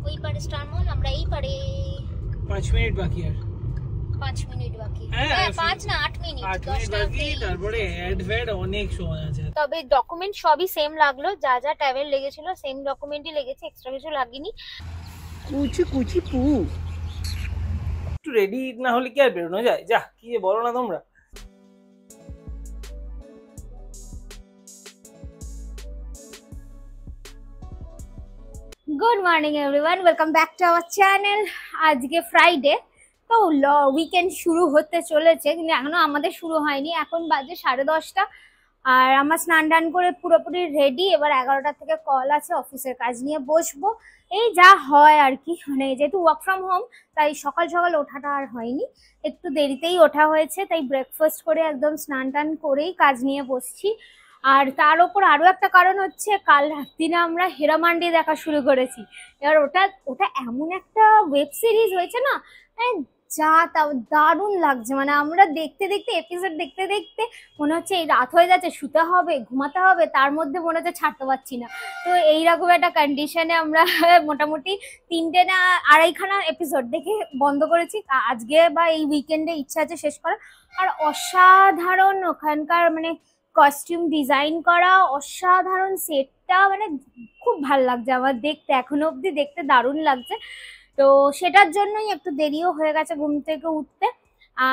ওই পারে স্টার মল, আমরা এই পারে। 5 মিনিট বাকি আর 5 মিনিট বাকি। হ্যাঁ 5 না 8 মিনিট। 8 মিনিট বাকি, তারপরে অ্যাড অনেক সময় আছে। তবে ডকুমেন্ট সবই সেম লাগলো, যা যা ট্রাভেল লেগেছিল সেম ডকুমেন্টই লেগেছে, এক্সট্রা কিছু লাগেনি। কুচি কুচি পু একটু রেডি না হলে কি আর বেরোনো যায়? যা কি যে বলো না তোমরা। Good morning everyone, welcome back to our channel. আজকে ফ্রাইডে, তো উইকেন্ড শুরু হতে চলেছে, কিন্তু এখনো আমাদের শুরু হয়নি। এখন বাজে 10:30, আর আমার স্নান টান করে পুরোপুরি রেডি। এবার 11টা থেকে কল আছে, অফিসের কাজ নিয়ে বসবো। এই যা হয় আর কি, মানে যেহেতু ওয়ার্ক ফ্রম হোম, তাই সকাল সকাল ওঠাটা আর হয়নি, একটু দেরিতেই ওঠা হয়েছে। তাই ব্রেকফাস্ট করে একদম স্নান টান করেই কাজ নিয়ে বসছি। আর তার ওপর আরো একটা কারণ হচ্ছে, কাল রাত্রি না আমরা হেরামান্ডি দেখা শুরু করেছি। এবার ওটা এমন একটা ওয়েব সিরিজ হয়েছে না, যা তাও দারুণ লাগছে। মানে আমরা দেখতে দেখতে এপিসোড দেখতে দেখতে মনে হচ্ছে এই রাত হয়ে যাচ্ছে, শুতে হবে, ঘুমাতে হবে, তার মধ্যে মনে হচ্ছে ছাড়তে পারছি না। তো এইরকম একটা কন্ডিশনে আমরা মোটামুটি 3টে না 2.5খানা এপিসোড দেখে বন্ধ করেছি। আজকে বা এই উইকেন্ডে ইচ্ছা আছে শেষ করার। আর অসাধারণ ওখানকার মানে কস্টিউম ডিজাইন করা, অসাধারণ সেটটা, মানে খুব ভাল লাগছে আমার দেখতে, এখনো অবধি দেখতে দারুণ লাগছে। তো সেটার জন্যই একটু দেরিও হয়ে গেছে ঘুম থেকে উঠতে।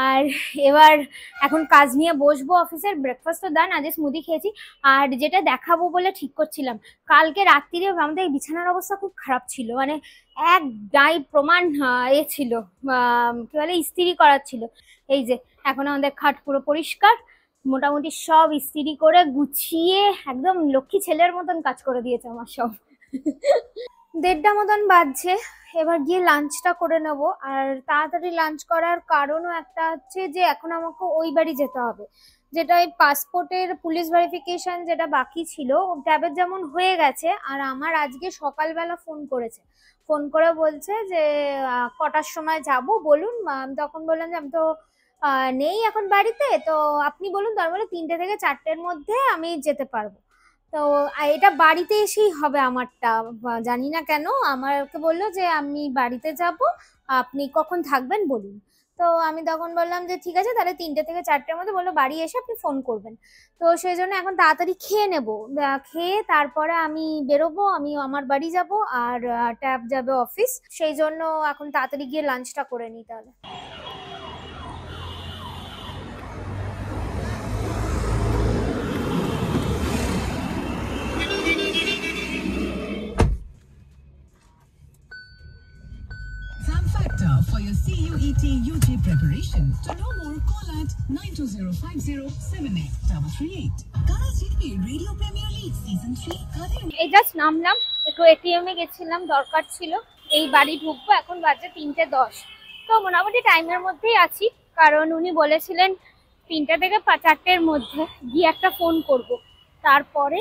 আর এবার এখন কাজ নিয়ে বসবো অফিসের। ব্রেকফাস্ট তো ডান, আজকে স্মুদি খেয়েছি। আর যেটা দেখাবো বলে ঠিক করছিলাম, কালকে রাত্রিরে আমাদের বিছানার অবস্থা খুব খারাপ ছিল, মানে এক ডাই প্রমাণ ছিল, কি বলে, ইস্ত্রি করার ছিল। এই যে এখন আমাদের খাট পুরো পরিষ্কার, মোটামুটি সব ইস্ত্রি করে গুছিয়ে একদম লক্ষ্মী ছেলের মতন কাজ করে দিয়েছে আমার সব। 1:30 মতন বাজছে, এবার গিয়ে লাঞ্চটা করে নেব। আর তাড়াতাড়ি লাঞ্চ করার কারণও একটা হচ্ছে যে এখন আমাকে ওই বাড়ি যেতে হবে, যেটা ওই পাসপোর্টের পুলিশ ভেরিফিকেশন যেটা বাকি ছিল, ট্যাবের যেমন হয়ে গেছে। আর আমার আজকে সকালবেলা ফোন করেছে, ফোন করে বলছে যে কটার সময় যাব বলুন। তখন বললাম যে আমি তো নেই এখন বাড়িতে, তো আপনি বলুন। তার বলে 3টে থেকে 4টের মধ্যে আমি যেতে পারবো। তো এটা বাড়িতে এসেই হবে আমারটা, জানি না কেন আমাকে বললো যে আমি বাড়িতে যাব, আপনি কখন থাকবেন বলুন। তো আমি তখন বললাম যে ঠিক আছে, তাহলে 3টে থেকে 4টের মধ্যে। বললো বাড়ি এসে আপনি ফোন করবেন। তো সেই জন্য এখন তাড়াতাড়ি খেয়ে নেব, খেয়ে তারপরে আমি বেরোবো, আমি আমার বাড়ি যাব, আর ট্যাব যাবে অফিস। সেই জন্য এখন তাড়াতাড়ি গিয়ে লাঞ্চটা করে নিই তাহলে। For your CUET UG preparation. To know more, call at 9205078338. Kara GP Radio Premier League Season 3. এই জাস্ট নামলাম, একটু এটিএম এ গেছিলাম, দরকার ছিল। এই বাড়ি ঢুকবো, এখন বাজে 3:10। তো মোটামুটি টাইমের মধ্যেই আছি, কারণ উনি বলেছিলেন 3টে থেকে 4টের মধ্যে গিয়ে একটা ফোন করব, তারপরে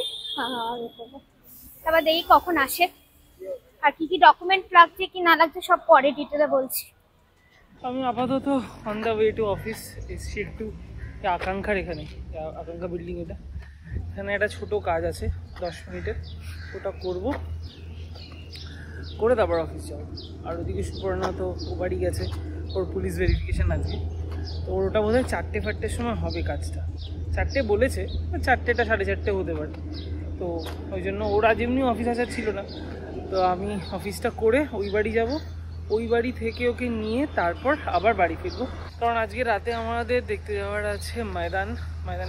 তারপর দেখি কখন আসে, আর কি কি ডকুমেন্ট লাগছে কি না লাগছে সব পরে ডিটেলে বলছি। আমি আপাতত on the way to office এসছি, একটু আকাঙ্ক্ষার এখানে, আকাঙ্ক্ষা বিল্ডিং, এটা এখানে একটা ছোট কাজ আছে 10 মিনিটের, ওটা করব, করে তারপর অফিস যাবো। আর ওদিকে সুপর্ণা তো ও বাড়ি গেছে, ওর পুলিশ ভেরিফিকেশান আছে, তো ওটা বোধহয় 4টে-5টের সময় হবে কাজটা। 4টে বলেছে, 4টেটা 4:30 হতে পারে। তো ওই জন্য ওর আজ এমনি অফিস আসার ছিল না, তো আমি অফিসটা করে ওই বাড়ি যাব, ওই বাড়ি থেকে ওকে নিয়ে তারপর আবার বাড়ি ফিরবো। কারণ আজকে রাতে আমাদের দেখতে যাওয়ার আছে ময়দান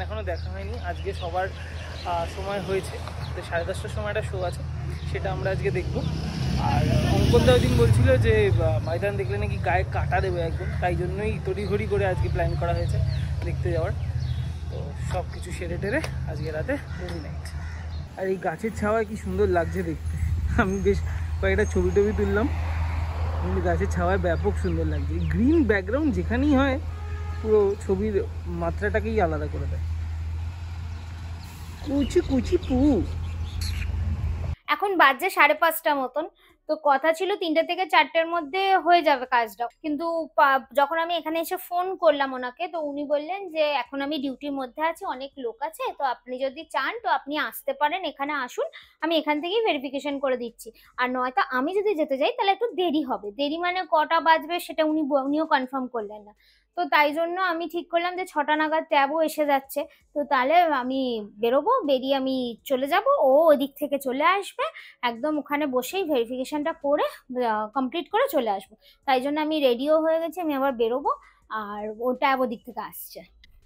এখনও দেখা হয়নি। আজকে সবার সময় হয়েছে, তো 10:30টার সময় একটা শো আছে, সেটা আমরা আজকে দেখব। আর অঙ্কনদা ওই দিন বলছিল যে ময়দান দেখলে নাকি গায়ে কাটা দেবে একদম, তাই জন্যই তড়িঘড়ি করে আজকে প্ল্যান করা হয়েছে দেখতে যাওয়ার। তো সব কিছু সেরে টেরে আজকে রাতে মুভি নাইট। আর এই গাছের ছাওয়ায় কি সুন্দর লাগছে দেখতে, আমি বেশ কয়েকটা ছবি টবি তুললাম, কিন্তু গাছের ছাওয়ায় ব্যাপক সুন্দর লাগছে। গ্রিন ব্যাকগ্রাউন্ড যেখানেই হয় পুরো ছবির মাত্রাটাকেই আলাদা করে দেয়। কুচি কুচি পু। এখন বাজে 5:30 মতন। তো কথা ছিল 3টে থেকে 4টের মধ্যে হয়ে যাবে কাজটা, কিন্তু যখন আমি এখানে এসে ফোন করলাম ওনাকে, তো উনি বললেন যে এখন আমি ডিউটির মধ্যে আছি, অনেক লোক আছে, তো আপনি যদি চান তো আপনি আসতে পারেন, এখানে আসুন, আমি এখান থেকেই ভেরিফিকেশন করে দিচ্ছি। আর নয়তো আমি যদি যেতে যাই তাহলে একটু দেরি হবে, দেরি মানে কটা বাজবে সেটা উনিও কনফার্ম করলেন না। তো তাই জন্য আমি ঠিক করলাম যে 6টা নাগাদ ট্যাবও এসে যাচ্ছে, তো তাহলে আমি বেরোবো, বেরিয়ে আমি চলে যাব, ও ওদিক থেকে চলে আসবে, একদম ওখানে বসেই ভেরিফিকেশনটা করে কমপ্লিট করে চলে আসবো। তাই জন্য আমি রেডিও হয়ে গেছি, আমি আবার বেরোবো, আর ও ট্যাব ওদিক থেকে আসছে।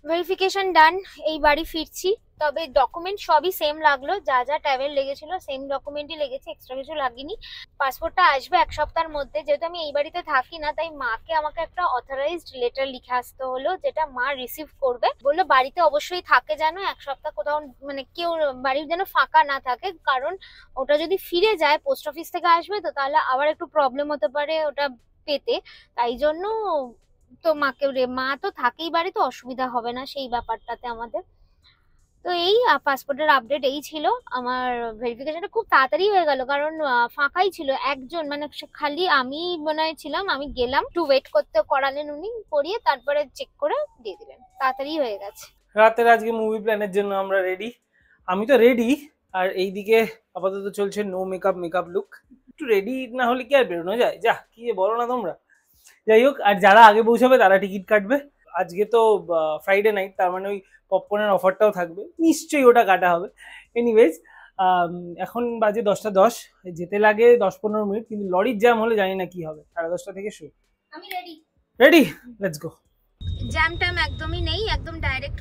ভেরিফিকেশন ডান, এই বাড়ি ফিরছি। তবে ডকুমেন্ট সবই সেম লাগলো, যা যা ট্যাবের লেগেছিল সেম ডকুমেন্টই লেগেছে, এক্সট্রা কিছু লাগেনি। পাসপোর্টটা আসবে 1 সপ্তাহের মধ্যে, যেহেতু আমি এই বাড়িতে থাকি না, তাই মাকে আমাকে একটা অথরাইজড লেটার লিখে আসতে হলো, যেটা মা রিসিভ করবে। বললো বাড়িতে অবশ্যই থাকে যেন 1 সপ্তাহ, কোথাও মানে কেউ বাড়ির যেন ফাঁকা না থাকে, কারণ ওটা যদি ফিরে যায়, পোস্ট অফিস থেকে আসবে, তো তাহলে আবার একটু প্রবলেম হতে পারে ওটা পেতে। তাই জন্য তো মা তো থাকেই বাড়ি, তো অসুবিধা হবে না সেই ব্যাপারটাতে আমাদের। তো এই পাসপোর্টের আপডেট এই ছিল। আমার ভেরিফিকেশনটা খুব তাড়াতাড়ি হয়ে গেল, কারণ ফাঁকাই ছিল একজন, মানে খালি আমি মনে হয় ছিলাম, আমি গেলাম, একটু ওয়েট করতে করালেন উনি, করিয়ে তারপরে চেক করে দিয়ে দিলেন, তাড়াতাড়ি হয়ে গেছে। রাতের আজকে মুভি প্ল্যানের জন্য আমরা রেডি, আমি তো রেডি, আর এইদিকে আপাতত চলছে নো মেকআপ লুক। একটু রেডি না হলে কি আর বেরোনো যায়, যা কি বলো না তোমরা। যাই হোক, আর যারা আগে পৌঁছাবে তারা টিকিট কাটবে। আজকে তো ফ্রাইডে নাইট, তার মানে ওই পপকর্নের অফারটাও থাকবে, নিশ্চয়ই ওটা কাটা হবে। এনিওয়েজ, এখন বাজে 10টা 10, যেতে লাগে 10-15 মিনিট, কিন্তু লরির জ্যাম হলে জানি না কি হবে। 10:30 থেকে শুরু। আমি রেডি, লেটস গো। জ্যাম ট্যাম একদমই নেই, একদম ডাইরেক্ট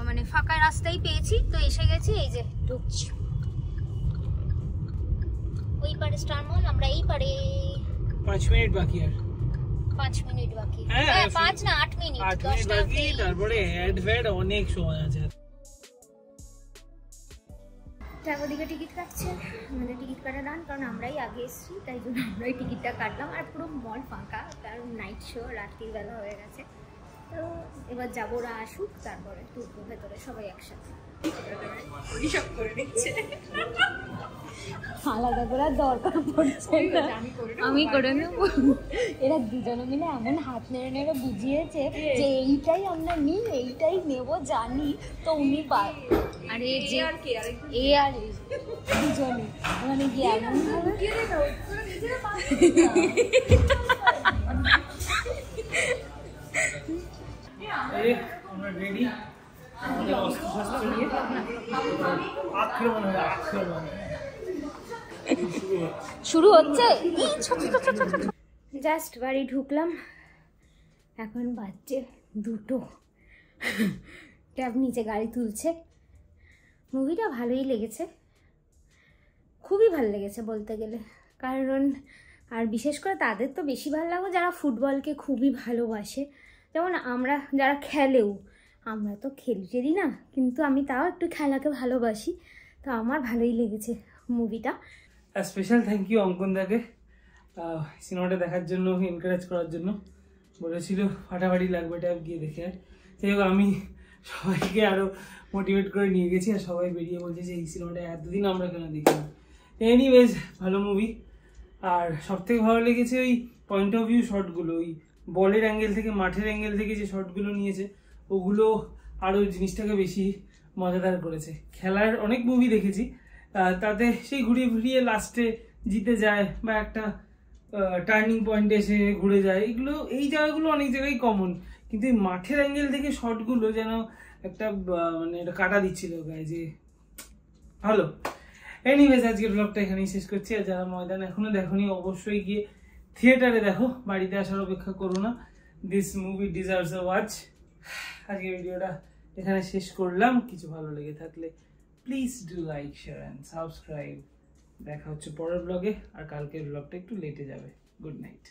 মানে ফাঁকা রাস্তাই পেয়েছি, তো এসে গেছি, এই যে ঢুকছি। ওই পারে স্টার মল, আমরা এই পারে। 5 মিনিট বাকি, আর 5 মিনিট বাকি। হ্যাঁ, 5 না 8 মিনিট, 8 মিনিট বাকি, তারপরে অ্যাড অনেক সময় আছে। ওদিকে টিকিট কাটছে, আমাদের টিকিট কাটা ডান, কারণ আমরাই আগে এসেছি, তাই জন্য আমরাই টিকিটটা কাটলাম। আর পুরো মল ফাঁকা, কারণ নাইট শো রাত্রির বেলা হয়ে গেছে। তো এবার যাবো, ওরা আসুক, তারপরে ঢুকবো ভেতরে সবাই একসাথে। আলাদা করার দরকার পড়ছে না, আমি করে নেবো। এরা দুজনে মিলে এমন হাত নেড়ে নেড়ে বুঝিয়েছে যে এইটাই আমরা নিই, এইটাই নেবো জানি, তো উনি আর এ যে এ আর দুজনে মানে কি এমন আমরা রেডি, অস্ত্রশস্ত্র নিয়ে আক্রমণ হবে, আক্রমণ শুরু হচ্ছে। জাস্ট বাড়ি ঢুকলাম, এখন বাজছে 2টো, ট্যাব নিচে গাড়ি তুলছে। মুভিটা ভালোই লেগেছে, খুবই ভালো লেগেছে বলতে গেলে, কারণ আর বিশেষ করে তাদের তো বেশি ভালো লাগবে যারা ফুটবলকে খুবই ভালোবাসে, যেমন আমরা যারা খেলেও, আমরা তো খেলি না, কিন্তু আমি তাও একটু খেলাকে ভালোবাসি, তো আমার ভালোই লেগেছে মুভিটা। স্পেশাল থ্যাংক ইউ অঙ্কনদাকে সিনেমাটা দেখার জন্য, এনকারেজ করার জন্য। বলেছিল ফাটাফাটি লাগবে ট্যাব, গিয়ে দেখে। যাই হোক, আমি সবাইকে আরও মোটিভেট করে নিয়ে গেছি, আর সবাই বেরিয়ে বলছে যে এই সিনেমাটা এতদিন আমরা কেন দেখিনি। এনিওয়েজ, ভালো মুভি। আর সবথেকে ভালো লেগেছে ওই পয়েন্ট অফ ভিউ শটগুলো, ওই বলের অ্যাঙ্গেল থেকে, মাঠের অ্যাঙ্গেল থেকে যে শটগুলো নিয়েছে, ওগুলো আরও জিনিসটাকে বেশি মজাদার করেছে। খেলার অনেক মুভি দেখেছি, তাতে সেই ঘুরিয়ে ঘুরিয়ে লাস্টে জিতে যায় বা একটা টার্নিং পয়েন্টে এসে ঘুরে যায়, এগুলো এই জায়গাগুলো অনেক জায়গায় কমন, কিন্তু এই মাঠের অ্যাঙ্গেল থেকে শটগুলো যেন একটা মানে এটা কাটা দিচ্ছিল গায়ে, যে ভালো। এনিওয়েজ, আজকের ব্লগটা এখানেই শেষ করছি। আর যারা ময়দান এখনো দেখোনি, অবশ্যই গিয়ে থিয়েটারে দেখো, বাড়িতে আসার অপেক্ষা করো না। This movie deserves a watch. আজকের ভিডিওটা এখানে শেষ করলাম। কিছু ভালো লেগে থাকলে please do like, share and subscribe. দেখা হচ্ছে পরের ব্লগে, আর কালকের ব্লগটা একটু লেটে যাবে। Good night.